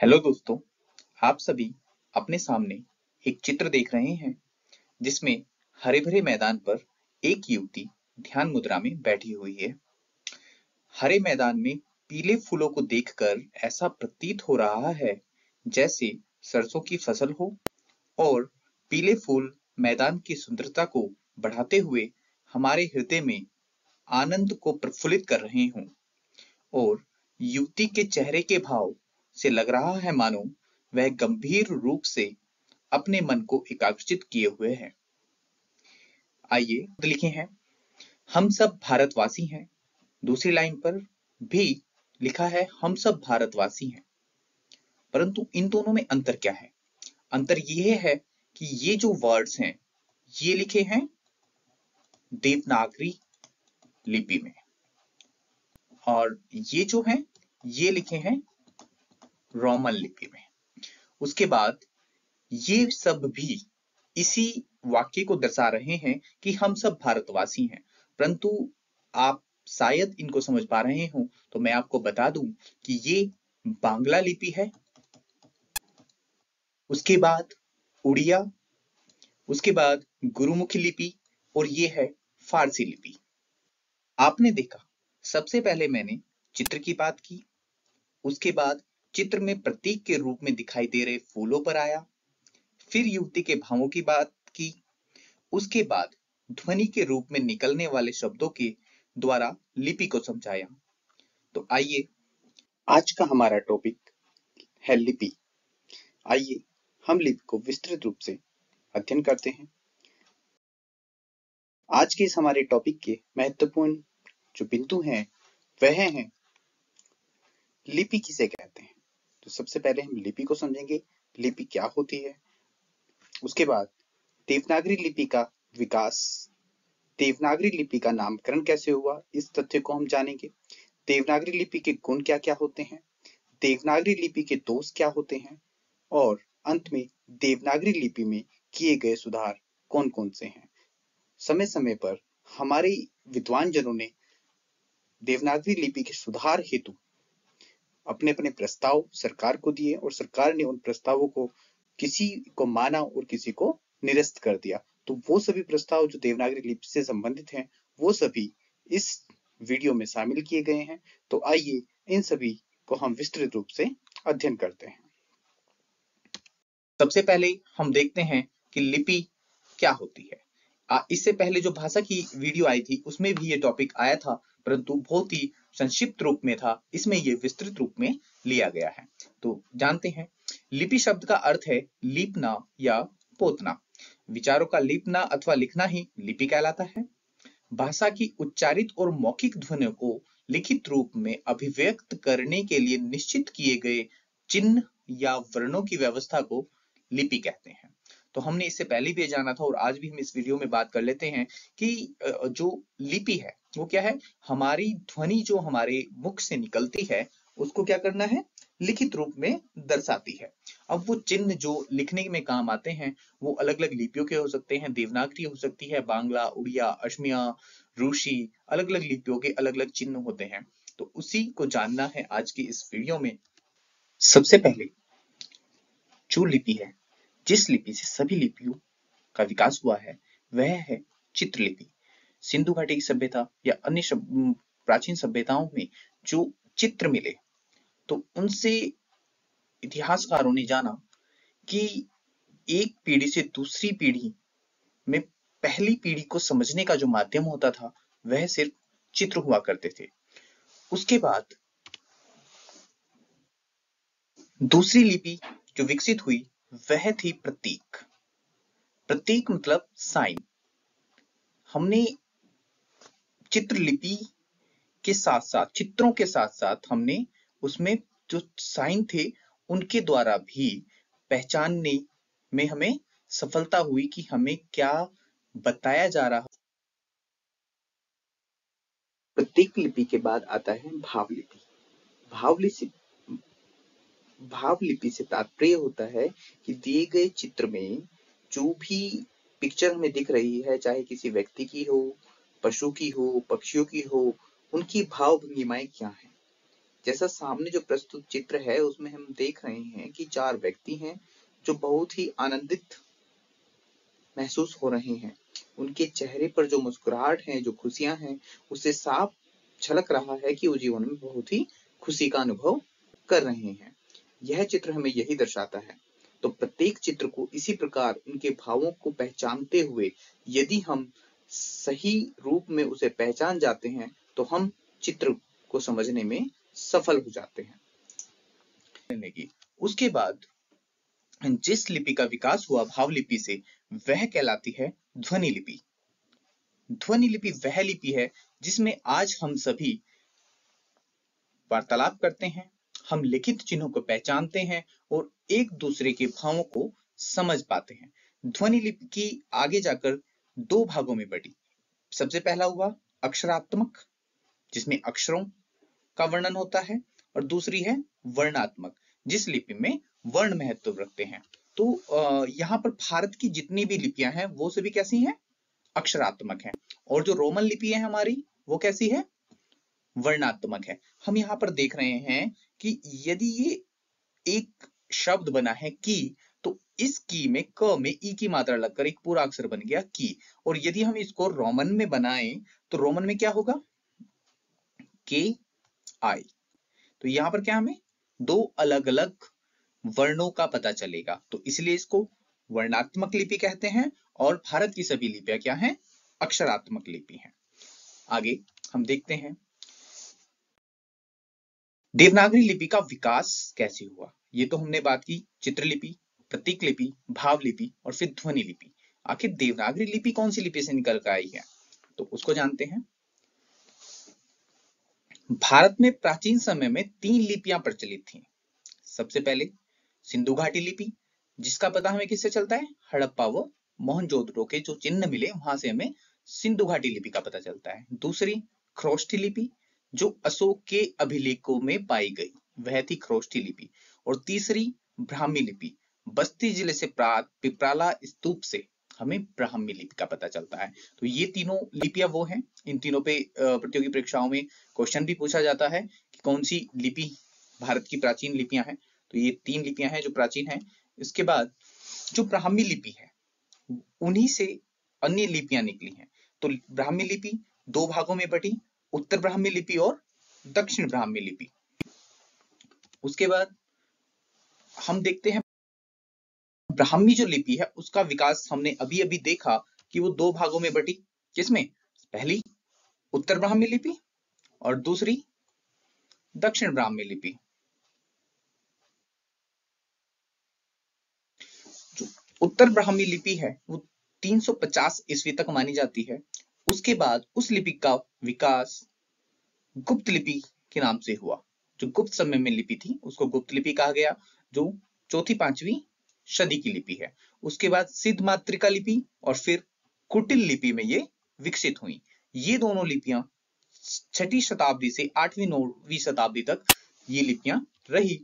Hello दोस्तों, आप सभी अपने सामने एक चित्र देख रहे हैं जिसमें हरे भरे मैदान पर एक युवती ध्यान मुद्रा में बैठी हुई है। हरे मैदान में पीले फूलों को देखकर ऐसा प्रतीत हो रहा है जैसे सरसों की फसल हो और पीले फूल मैदान की सुंदरता को बढ़ाते हुए हमारे हृदय में आनंद को प्रफुल्लित कर रहे हों। और युवती के चेहरे के भाव से लग रहा है मानो वह गंभीर रूप से अपने मन को एकाग्रचित किए हुए है। आइए लिखे हैं, हम सब भारतवासी हैं। दूसरी लाइन पर भी लिखा है हम सब भारतवासी हैं। परंतु इन दोनों में अंतर क्या है? अंतर यह है कि ये जो वर्ड्स हैं ये लिखे हैं देवनागरी लिपि में और ये जो है ये लिखे हैं रोमन लिपि में। उसके बाद ये सब भी इसी वाक्य को दर्शा रहे हैं कि हम सब भारतवासी हैं। परंतु आप शायद इनको समझ पा रहे हो तो मैं आपको बता दूं कि ये बांग्ला लिपि है, उसके बाद उड़िया, उसके बाद गुरुमुखी लिपि और ये है फारसी लिपि। आपने देखा, सबसे पहले मैंने चित्र की बात की, उसके बाद चित्र में प्रतीक के रूप में दिखाई दे रहे फूलों पर आया, फिर युवती के भावों की बात की, उसके बाद ध्वनि के रूप में निकलने वाले शब्दों के द्वारा लिपि को समझाया। तो आइए, आज का हमारा टॉपिक है लिपि। आइए हम लिपि को विस्तृत रूप से अध्ययन करते हैं। आज के इस हमारे टॉपिक के महत्वपूर्ण जो बिंदु हैं वह हैं लिपि किसे कहते हैं। तो सबसे पहले हम लिपि को समझेंगे, लिपि क्या होती है। उसके बाद देवनागरी लिपि का विकास, देवनागरी लिपि का नामकरण कैसे हुआ, इस तथ्य को हम जानेंगे। देवनागरी लिपि के गुण क्या क्या होते हैं, देवनागरी लिपि के दोष क्या होते हैं और अंत में देवनागरी लिपि में किए गए सुधार कौन कौन से हैं। समय समय पर हमारे विद्वान जनों ने देवनागरी लिपि के सुधार हेतु अपने अपने प्रस्ताव सरकार को दिए और सरकार ने उन प्रस्तावों को किसी को माना और किसी को निरस्त कर दिया। तो वो सभी प्रस्ताव जो देवनागरी लिपि से संबंधित हैं वो सभी इस वीडियो में शामिल किए गए हैं। तो आइए इन सभी को हम विस्तृत रूप से अध्ययन करते हैं। सबसे पहले हम देखते हैं कि लिपि क्या होती है। इससे पहले जो भाषा की वीडियो आई थी उसमें भी ये टॉपिक आया था, परंतु बहुत ही संक्षिप्त रूप में था, इसमें ये विस्तृत रूप में लिया गया है। तो जानते हैं, लिपि शब्द का अर्थ है लीपना या पोतना। विचारों का लीपना अथवा लिखना ही लिपि कहलाता है। भाषा की उच्चारित और मौखिक ध्वनियों को लिखित रूप में अभिव्यक्त करने के लिए निश्चित किए गए चिन्ह या वर्णों की व्यवस्था को लिपि कहते हैं। तो हमने इससे पहले भी ये जाना था और आज भी हम इस वीडियो में बात कर लेते हैं कि जो लिपि है वो क्या है। हमारी ध्वनि जो हमारे मुख से निकलती है उसको क्या करना है, लिखित रूप में दर्शाती है। अब वो चिन्ह जो लिखने में काम आते हैं वो अलग अलग लिपियों के हो सकते हैं, देवनागरी हो सकती है, बांग्ला, उड़िया, असमिया, रूसी, अलग अलग लिपियों के अलग अलग चिन्ह होते हैं। तो उसी को जानना है आज की इस वीडियो में। सबसे पहले जो लिपि है, जिस लिपि से सभी लिपियों का विकास हुआ है वह है चित्रलिपि। सिंधु घाटी की सभ्यता या अन्य प्राचीन सभ्यताओं में जो चित्र मिले तो उनसे इतिहासकारों ने जाना कि एक पीढ़ी से दूसरी पीढ़ी में पहली पीढ़ी को समझने का जो माध्यम होता था वह सिर्फ चित्र हुआ करते थे। उसके बाद दूसरी लिपि जो विकसित हुई वह थी प्रतीक। प्रतीक मतलब साइन। हमने चित्रलिपि के साथ साथ, चित्रों के साथ साथ हमने उसमें जो साइन थे उनके द्वारा भी पहचानने में हमें सफलता हुई कि हमें क्या बताया जा रहा। प्रतीक लिपि के बाद आता है भाव लिपि। भाव लिपि से तात्पर्य होता है कि दिए गए चित्र में जो भी पिक्चर हमें दिख रही है, चाहे किसी व्यक्ति की हो, पशु की हो, पक्षियों की हो, उनकी भाव भंगिमाएं क्या है, जैसा सामने जो प्रस्तुत चित्र है उसमें हम देख रहे हैं कि 4 व्यक्ति हैं जो बहुत ही आनंदित महसूस हो रहे हैं। उनके चेहरे पर जो मुस्कुराहट है, जो खुशियां हैं, उससे साफ झलक रहा है कि वो जीवन में बहुत ही खुशी का अनुभव कर रहे हैं। यह चित्र हमें यही दर्शाता है। तो प्रत्येक चित्र को इसी प्रकार उनके भावों को पहचानते हुए यदि हम सही रूप में उसे पहचान जाते हैं तो हम चित्र को समझने में सफल हो जाते हैं। उसके बाद जिस लिपि का विकास हुआ भाव लिपि से वह कहलाती है ध्वनि लिपि। ध्वनि लिपि वह लिपि है जिसमें आज हम सभी वार्तालाप करते हैं, हम लिखित चिन्हों को पहचानते हैं और एक दूसरे के भावों को समझ पाते हैं। ध्वनि लिपि की आगे जाकर 2 भागों में बटी। सबसे पहला हुआ अक्षरात्मक, जिसमें अक्षरों का वर्णन होता है, और दूसरी है वर्णात्मक, जिस लिपि में वर्ण महत्व रखते हैं। तो यहाँ पर भारत की जितनी भी लिपियां हैं वो सभी कैसी हैं? अक्षरात्मक हैं। और जो रोमन लिपि है हमारी वो कैसी है? वर्णात्मक है। हम यहाँ पर देख रहे हैं कि यदि ये एक शब्द बना है की, तो इस की में क में ई की मात्रा लगकर एक पूरा अक्षर बन गया की। और यदि हम इसको रोमन में बनाएं तो रोमन में क्या होगा? के आई। तो यहाँ पर क्या हमें 2 अलग अलग वर्णों का पता चलेगा, तो इसलिए इसको वर्णात्मक लिपि कहते हैं। और भारत की सभी लिपियां क्या हैं? अक्षरात्मक लिपि हैं। आगे हम देखते हैं देवनागरी लिपि का विकास कैसे हुआ। ये तो हमने बात की चित्रलिपि, प्रतीक लिपि, भाव लिपि और फिर ध्वनि लिपि। आखिर देवनागरी लिपि कौन सी लिपि से निकल कर आई है, तो उसको जानते हैं। भारत में प्राचीन समय में 3 लिपियां प्रचलित थी। सबसे पहले सिंधु घाटी लिपि, जिसका पता हमें किससे चलता है? हड़प्पा व मोहनजोदड़ो के जो चिन्ह मिले वहां से हमें सिंधु घाटी लिपि का पता चलता है। दूसरी ख्रोष्ठी लिपि, जो अशोक के अभिलेखों में पाई गई, वह थी ख्रोष्ठी लिपि। और तीसरी ब्राह्मी लिपि, बस्ती जिले से प्राप्त पिपराला स्तूप से हमें ब्राह्मी लिपि का पता चलता है। तो ये तीनों लिपियां वो हैं, इन तीनों पे प्रतियोगी परीक्षाओं में क्वेश्चन भी पूछा जाता है कि कौन सी लिपि भारत की प्राचीन लिपियां हैं। तो ये 3 लिपियां हैं जो प्राचीन हैं। इसके बाद जो ब्राह्मी लिपि है उन्हीं से अन्य लिपियां निकली हैं। तो ब्राह्मी लिपि 2 भागों में बटी, उत्तर ब्राह्मी लिपि और दक्षिण ब्राह्मी लिपि। उसके बाद हम देखते हैं ब्राह्मी जो लिपि है उसका विकास हमने अभी अभी देखा कि वो 2 भागों में बटी। किसमें? पहली उत्तर ब्राह्मी लिपि और दूसरी दक्षिण ब्राह्मी लिपि। जो उत्तर ब्राह्मी लिपि है वो 350 ईस्वी तक मानी जाती है। उसके बाद उस लिपि का विकास गुप्त लिपि के नाम से हुआ। जो गुप्त समय में लिपि थी उसको गुप्त लिपि कहा गया, जो 4वीं-5वीं सदी की लिपि है। उसके बाद सिद्ध मातृका लिपि और फिर कुटिल लिपि में ये विकसित हुई। ये दोनों लिपियां 6वीं शताब्दी से 8वीं-9वीं शताब्दी तक ये लिपियां रही।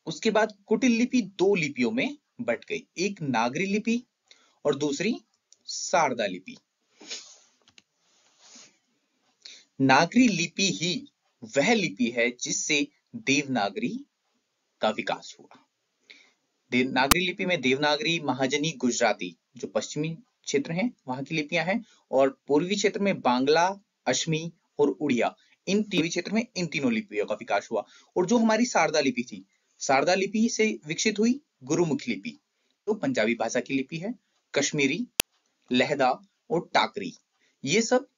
उसके बाद कुटिल लिपि 2 लिपियों में बट गई, एक नागरी लिपि और दूसरी शारदा लिपि। नागरी लिपि ही वह लिपि है जिससे देवनागरी का विकास हुआ। देवनागरी लिपि में देवनागरी, महाजनी, गुजराती जो पश्चिमी क्षेत्र हैं वहां की लिपियां हैं, और पूर्वी क्षेत्र में बांग्ला, अशमी और उड़िया, इन तीनों क्षेत्र में इन तीनों लिपियों का विकास हुआ। और जो हमारी शारदा लिपि थी, शारदा लिपि से विकसित हुई गुरुमुखी लिपि, तो पंजाबी भाषा की लिपि है। कश्मीरी, लहदा और टाकरी, ये सब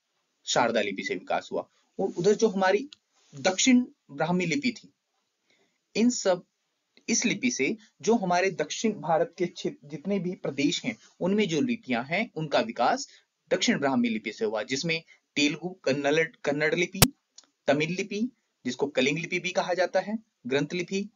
शारदा लिपि से विकास हुआ। और उधर जो हमारी दक्षिण ब्राह्मी लिपि थी, इन सब इस लिपि से जो हमारे दक्षिण भारत के जितने भी प्रदेश हैं उनमें जो लिपियां हैं उनका विकास दक्षिण ब्राह्मी लिपि से हुआ, जिसमें तेलुगु, कन्नड़ लिपि, तमिल लिपि जिसको कलिंग लिपि भी कहा जाता है, ग्रंथ लिपि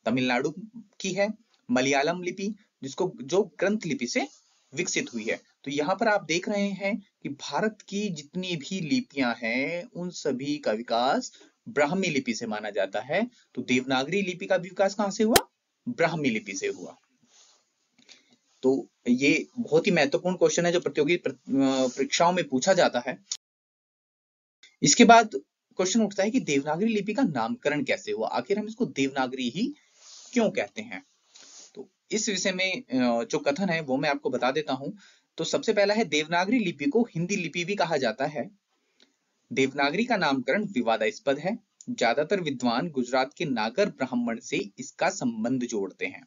तमिलनाडु की है, मलयालम लिपि जिसको जो ग्रंथ लिपि से विकसित हुई है। तो यहाँ पर आप देख रहे हैं कि भारत की जितनी भी लिपियां हैं उन सभी का विकास ब्राह्मी लिपि से माना जाता है। तो देवनागरी लिपि का विकास कहां से हुआ? ब्राह्मी लिपि से हुआ। तो ये बहुत ही महत्वपूर्ण क्वेश्चन है जो प्रतियोगी परीक्षाओं में पूछा जाता है। इसके बाद क्वेश्चन उठता है कि देवनागरी लिपि का नामकरण कैसे हुआ, आखिर हम इसको देवनागरी ही क्यों कहते हैं। तो इस विषय में जो कथन है वो मैं आपको बता देता हूं। तो सबसे पहला है, देवनागरी लिपि को हिंदी लिपि भी कहा जाता है। देवनागरी का नामकरण विवादास्पद है। ज्यादातर विद्वान गुजरात के नागर ब्राह्मण से इसका संबंध जोड़ते हैं।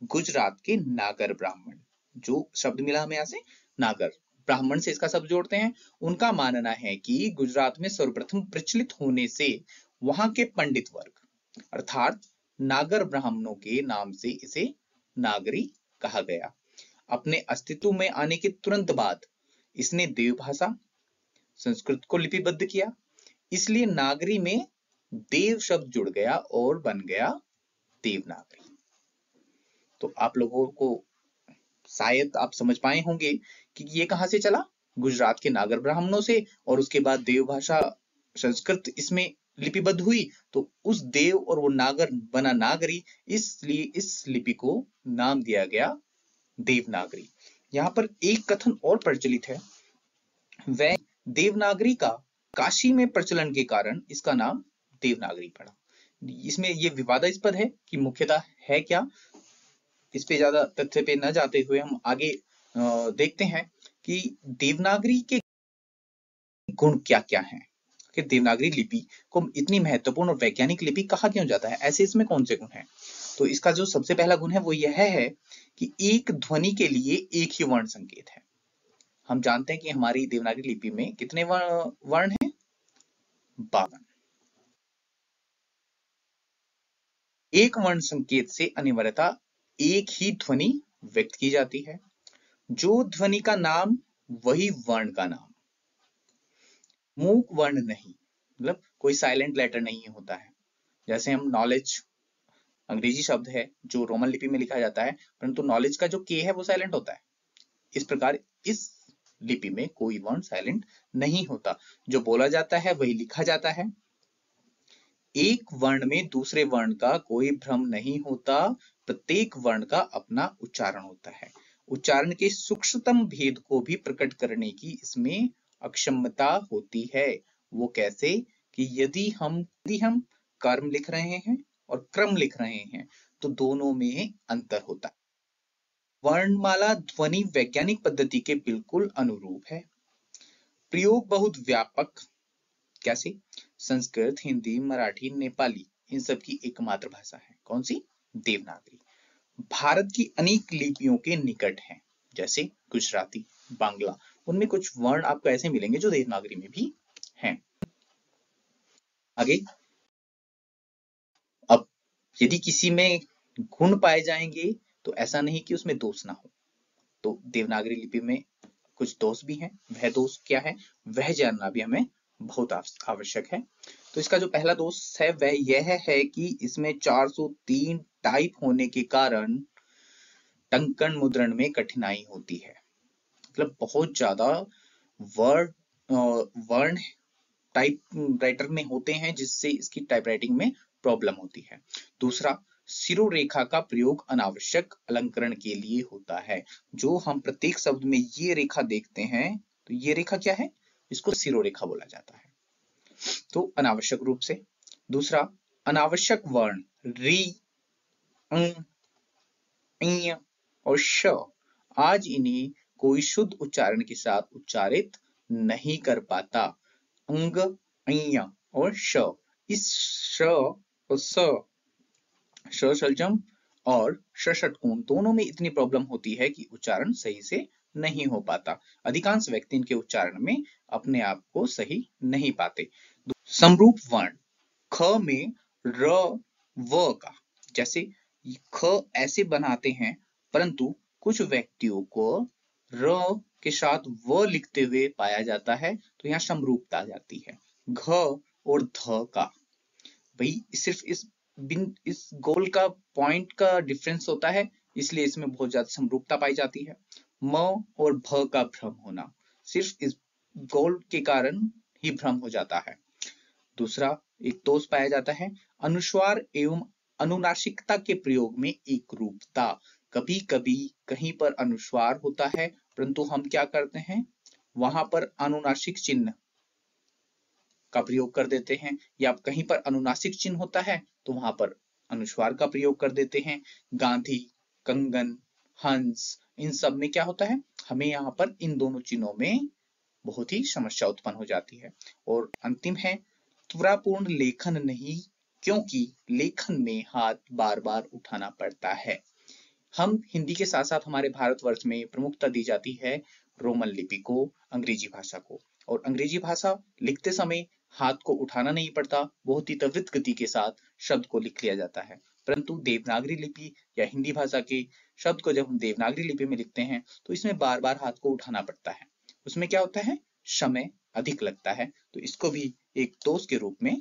गुजरात के नागर ब्राह्मण, जो शब्द मिला हमें यहाँ से नागर ब्राह्मण से इसका शब्द जोड़ते हैं। उनका मानना है कि गुजरात में सर्वप्रथम प्रचलित होने से वहां के पंडित वर्ग अर्थात नागर ब्राह्मणों के नाम से इसे नागरी कहा गया। अपने अस्तित्व में आने के तुरंत बाद इसने देव भाषा संस्कृत को लिपिबद्ध किया, इसलिए नागरी में देव शब्द जुड़ गया और बन गया देवनागरी। तो आप लोगों को शायद आप समझ पाए होंगे कि ये कहां से चला, गुजरात के नागर ब्राह्मणों से, और उसके बाद देव भाषा संस्कृत इसमें लिपिबद्ध हुई, तो उस देव और वो नागर बना नागरी, इसलिए इस लिपि को नाम दिया गया देवनागरी। यहाँ पर एक कथन और प्रचलित है, वह देवनागरी का काशी में प्रचलन के कारण इसका नाम देवनागरी पड़ा। इसमें यह विवादास्पद है कि मुख्यतः है क्या, इस पे ज्यादा तथ्य पे न जाते हुए हम आगे देखते हैं कि देवनागरी के गुण क्या क्या हैं, कि देवनागरी लिपि को इतनी महत्वपूर्ण और वैज्ञानिक लिपि कहा क्यों जाता है, ऐसे इसमें कौन से गुण हैं। तो इसका जो सबसे पहला गुण है वो यह है कि एक ध्वनि के लिए एक ही वर्ण संकेत है। हम जानते हैं कि हमारी देवनागरी लिपि में कितने वर्ण हैं, 52। एक वर्ण संकेत से अनिवार्यतः एक ही ध्वनि व्यक्त की जाती है। जो ध्वनि का नाम वही वर्ण का नाम, मूक वर्ण नहीं, मतलब कोई साइलेंट लेटर नहीं होता है। जैसे हम नॉलेज अंग्रेजी शब्द है जो रोमन लिपि में लिखा जाता है, परंतु नॉलेज का जो के है वो साइलेंट होता है। इस प्रकार इस लिपि में कोई वर्ण साइलेंट नहीं होता, जो बोला जाता है वही लिखा जाता है। एक वर्ण में दूसरे वर्ण का कोई भ्रम नहीं होता, प्रत्येक वर्ण का अपना उच्चारण होता है। उच्चारण के सूक्ष्मतम भेद को भी प्रकट करने की इसमें अक्षमता होती है। वो कैसे, कि यदि हम कर्म लिख रहे हैं और क्रम लिख रहे हैं तो दोनों में अंतर होता है। वर्णमाला ध्वनि वैज्ञानिक पद्धति के बिल्कुल अनुरूप है। प्रयोग बहुत व्यापक, कैसे, संस्कृत, हिंदी, मराठी, नेपाली, इन सब की एकमात्र भाषा है कौन सी, देवनागरी। भारत की अनेक लिपियों के निकट है, जैसे गुजराती, बांग्ला, उनमें कुछ वर्ण आपको ऐसे मिलेंगे जो देवनागरी में भी हैं। आगे, अब यदि किसी में गुण पाए जाएंगे तो ऐसा नहीं कि उसमें दोष ना हो, तो देवनागरी लिपि में कुछ दोष भी हैं। वह दोष क्या है, वह जानना भी हमें बहुत आवश्यक है। तो इसका जो पहला दोष है वह यह है कि इसमें 403 टाइप होने के कारण टंकण मुद्रण में कठिनाई होती है। मतलब बहुत ज्यादा वर्ण टाइप राइटर में होते हैं, जिससे इसकी टाइपराइटिंग में प्रॉब्लम होती है। दूसरा, सिरोरेखा का प्रयोग अनावश्यक अलंकरण के लिए होता है। जो हम प्रत्येक शब्द में ये रेखा देखते हैं, तो ये रेखा क्या है, इसको सिरोरेखा बोला जाता है, तो अनावश्यक रूप से। दूसरा, अनावश्यक वर्ण री, इ और श, आज इन्हें कोई शुद्ध उच्चारण के साथ उच्चारित नहीं कर पाता। अंग, अय और श, इस श और श शलजम और षटकोण दोनों में इतनी प्रॉब्लम होती है कि उच्चारण सही से नहीं हो पाता। अधिकांश व्यक्ति इनके उच्चारण में अपने आप को सही नहीं पाते। समरूप वर्ण, ख में र व का, जैसे ख ऐसे बनाते हैं, परंतु कुछ व्यक्तियों को र के साथ व लिखते हुए पाया जाता है, तो यहाँ समरूपता आ जाती है। घ और ध का, भाई सिर्फ इस गोल का पॉइंट का डिफरेंस होता है, इसलिए इसमें बहुत ज्यादा समरूपता पाई जाती है। म और भ का भ्रम होना, सिर्फ इस गोल के कारण ही भ्रम हो जाता है। दूसरा एक दोष पाया जाता है, अनुस्वार एवं अनुनासिकता के प्रयोग में एक रूपता। कभी कभी कहीं पर अनुस्वार होता है, परंतु हम क्या करते हैं, वहां पर अनुनासिक चिन्ह का प्रयोग कर देते हैं, या कहीं पर अनुनासिक चिन्ह होता है तो वहां पर अनुस्वार का प्रयोग कर देते हैं। गांधी, कंगन, हंस, इन सब में क्या होता है, हमें यहाँ पर इन दोनों चिन्हों में बहुत ही समस्या उत्पन्न हो जाती है। और अंतिम है त्वरापूर्ण लेखन नहीं, क्योंकि लेखन में हाथ बार बार उठाना पड़ता है। हम हिंदी के साथ साथ हमारे भारतवर्ष में प्रमुखता दी जाती है रोमन लिपि को, अंग्रेजी भाषा को, और अंग्रेजी भाषा लिखते समय हाथ को उठाना नहीं पड़ता, बहुत ही त्वरित गति के साथ शब्द को लिख लिया जाता है। परंतु देवनागरी लिपि या हिंदी भाषा के शब्द को जब हम देवनागरी लिपि में लिखते हैं तो इसमें बार बार हाथ को उठाना पड़ता है, उसमें क्या होता है, समय अधिक लगता है। तो इसको भी एक दोष के रूप में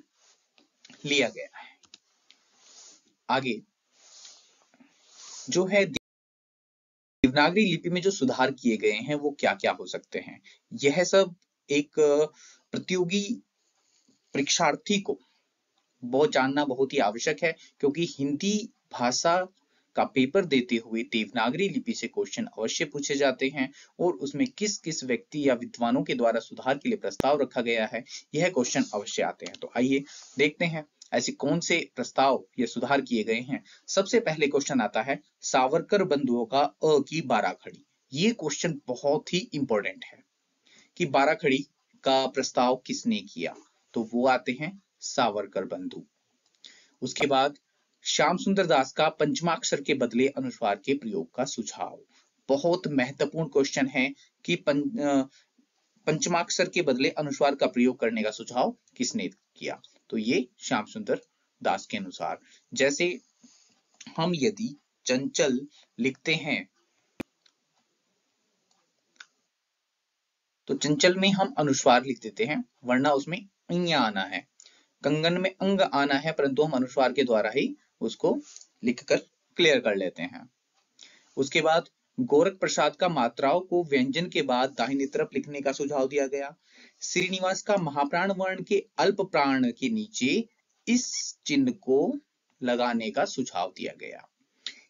लिया गया है। आगे जो है देवनागरी लिपि में जो सुधार किए गए हैं वो क्या क्या हो सकते हैं, यह सब एक प्रतियोगी परीक्षार्थी को बहुत जानना बहुत ही आवश्यक है, क्योंकि हिंदी भाषा का पेपर देते हुए देवनागरी लिपि से क्वेश्चन अवश्य पूछे जाते हैं, और उसमें किस किस व्यक्ति या विद्वानों के द्वारा सुधार के लिए प्रस्ताव रखा गया है, यह क्वेश्चन अवश्य आते हैं। तो आइए देखते हैं ऐसे कौन से प्रस्ताव या सुधार किए गए हैं। सबसे पहले क्वेश्चन आता है सावरकर बंधुओं का अ की 12 खड़ी। ये क्वेश्चन बहुत ही इंपॉर्टेंट है कि 12 खड़ी का प्रस्ताव किसने किया, तो वो आते हैं सावरकर बंधु। उसके बाद श्याम सुंदर दास का पंचमाक्षर के बदले अनुस्वार के प्रयोग का सुझाव। बहुत महत्वपूर्ण क्वेश्चन है कि पंचमाक्षर के बदले अनुस्वार का प्रयोग करने का सुझाव किसने किया, तो ये श्याम सुंदर दास के अनुसार। जैसे हम यदि चंचल लिखते हैं तो चंचल में हम अनुस्वार लिख देते हैं, वरना उसमें अंग आना है। कंगन में अंग आना है, परंतु हम अनुस्वार के द्वारा ही उसको लिखकर क्लियर कर लेते हैं। उसके बाद गोरख प्रसाद का मात्राओं को व्यंजन के बाद दाहिनी तरफ लिखने का सुझाव दिया गया। श्रीनिवास का महाप्राण वर्ण के अल्प प्राण के नीचे इस चिन्ह को लगाने का सुझाव दिया गया।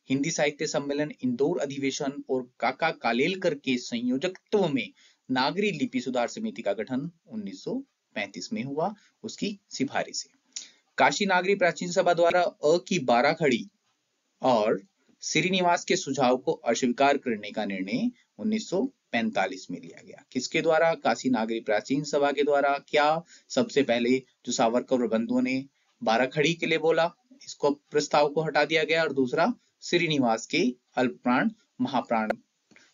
हिंदी साहित्य सम्मेलन इंदौर अधिवेशन और काका कालेलकर के संयोजकत्व में नागरी लिपि सुधार समिति का गठन 1935 में हुआ, उसकी सिफारिश से। काशी नागरी प्राचीन सभा द्वारा अ की 12 खड़ी और श्रीनिवास के सुझाव को अस्वीकार करने का निर्णय 1945 में लिया गया। किसके द्वारा? काशी नागरी प्राचीन सभा के द्वारा। क्या? सबसे पहले जो सावरकर और बंधुओं ने 12 खड़ी के लिए बोला, इसको प्रस्ताव को हटा दिया गया, और दूसरा श्रीनिवास के अल्पप्राण महाप्राण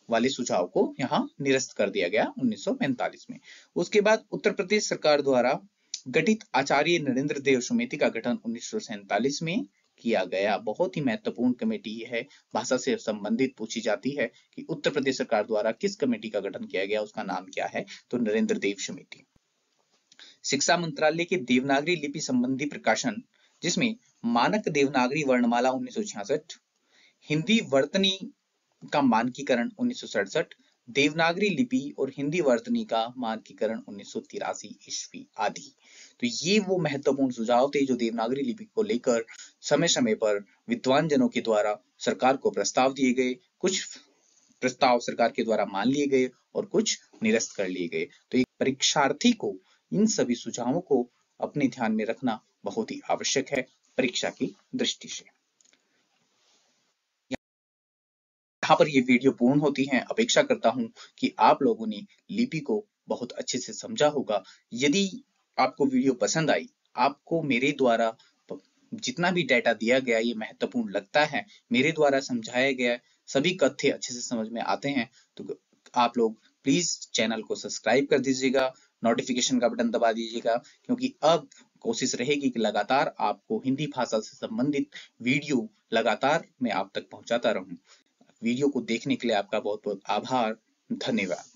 वाले सुझाव को यहाँ निरस्त कर दिया गया 1945 में। उसके बाद उत्तर प्रदेश सरकार द्वारा गठित आचार्य नरेंद्र देव समिति का गठन 1947 में किया गया। बहुत ही महत्वपूर्ण कमेटी है, भाषा से संबंधित पूछी जाती है कि उत्तर प्रदेश सरकार द्वारा किस कमेटी का गठन किया गया, उसका नाम क्या है, तो नरेंद्र देव समिति। शिक्षा मंत्रालय के देवनागरी लिपि संबंधी प्रकाशन, जिसमें मानक देवनागरी वर्णमाला 1966, हिंदी वर्तनी का मानकीकरण 1967, देवनागरी लिपि और हिंदी वर्तनी का मानकीकरण 1983 ईस्वी आदि। तो ये वो महत्वपूर्ण सुझाव थे जो देवनागरी लिपि को लेकर समय समय पर विद्वान जनों के द्वारा सरकार को प्रस्ताव दिए गए। कुछ प्रस्ताव सरकार के द्वारा मान लिए गए और कुछ निरस्त कर लिए गए। तो एक परीक्षार्थी को इन सभी सुझावों को अपने ध्यान में रखना बहुत ही आवश्यक है परीक्षा की दृष्टि से। यहाँ पर ये वीडियो पूर्ण होती है। अपेक्षा करता हूं कि आप लोगों ने लिपि को बहुत अच्छे से समझा होगा। यदि आपको वीडियो पसंद आई, आपको मेरे द्वारा जितना भी डाटा दिया गया ये महत्वपूर्ण लगता है, मेरे द्वारा समझाया गया सभी तथ्य अच्छे से समझ में आते हैं, तो आप लोग प्लीज चैनल को सब्सक्राइब कर दीजिएगा, नोटिफिकेशन का बटन दबा दीजिएगा, क्योंकि अब कोशिश रहेगी कि लगातार आपको हिंदी भाषा से संबंधित वीडियो लगातार मैं आप तक पहुंचाता रहूं। वीडियो को देखने के लिए आपका बहुत बहुत आभार, धन्यवाद।